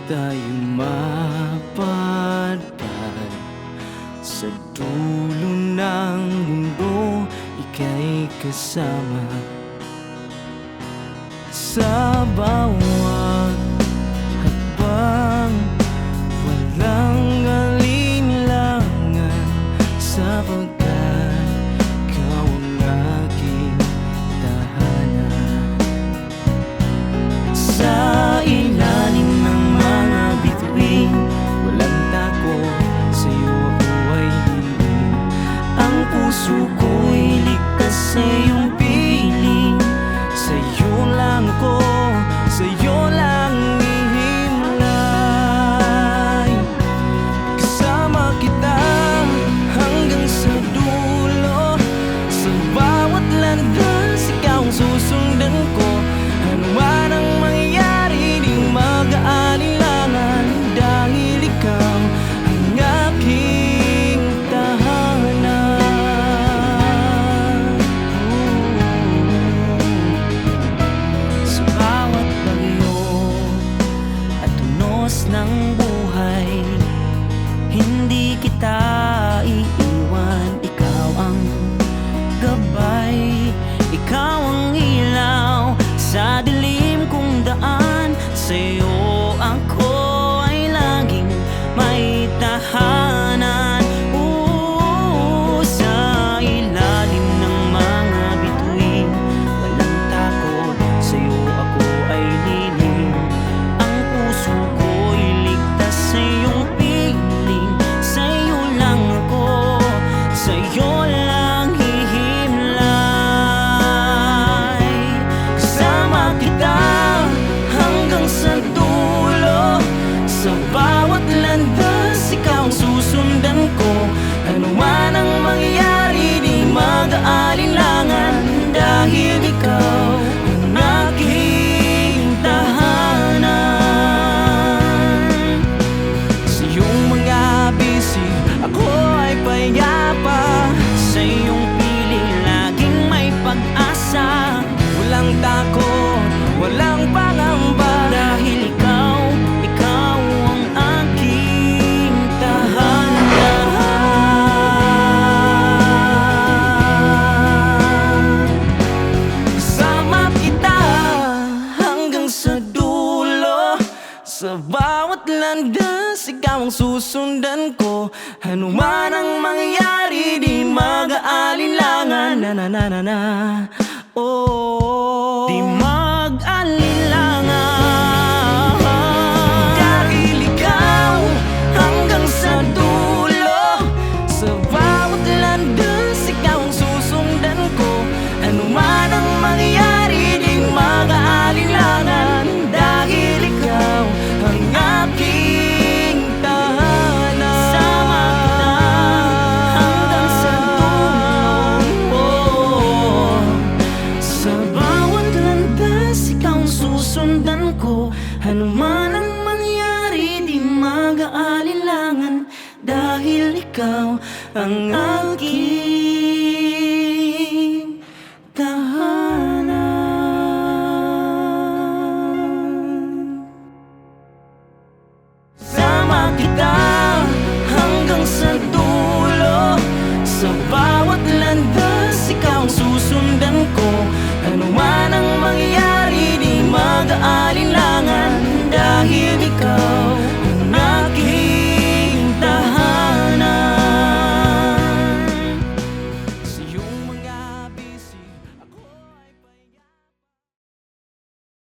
tayo mapadpad sa dulo ng mundo, ika'y kasama sa bawat hakbang. Walang alinlangan sapagkat ikaw ang aking tahanan. Sa ilalim ng mga bituin, walang takot, sa'yo ako ay hiling. Ang puso ko'y ligtas sa iyong piling. Sa'yo lang ako, sa'yo lang ihimlay. Kasama kita hanggang sa dulo, sa bawat landas ikaw ang susundan ko. Ano man ang mangyari, di mag-aalinlangan, dahil ikaw ang aking tahanan. Sa bawat bagyo at tunos ng buhay, hindi kita iiwan. Ikaw ang gabay, ikaw ang ilaw sa dilim kong daan. Sa'yo ako ay laging may tahanan. Sa ilalim ng mga bituin, walang takot, sa'yo ako ay liling. Ang puso ko'y ligtas sa iyong piling. Sa'yo lang ako, sa'yo lang hihimlay. Kasama kita hanggang sa dulo, sa bawat landas ikaw ang susundan ko. Ano man ang mangyari, di mag-aalinlangan, dahil ikaw ang aking tahanan. Sa iyong mga bisig, ako ay payapa. Sa iyong piling, laging may pag-asa. Walang takot, walang pangamba, dahil ikaw ang aking tahanan. Kasama kita hanggang sa dulo, sa bawat landas ikaw ang susundan ko. Ano man ang mangyari, di mag-aalinlangan. Na na na na na. Oh, di mag-aalinlangan, dahil ikaw hanggang sa dulo, sa bawat landas ikaw ang susundan ko. Ano man ang mangyari, di mag-aalinlangan, dahil ikaw ang aking tahanan. Sama kita hanggang sa dulo, sa bawat landas ikaw ang susundan ko. Ano man ang mangyari, di mag-aalinlangan, dahil ikaw ang aking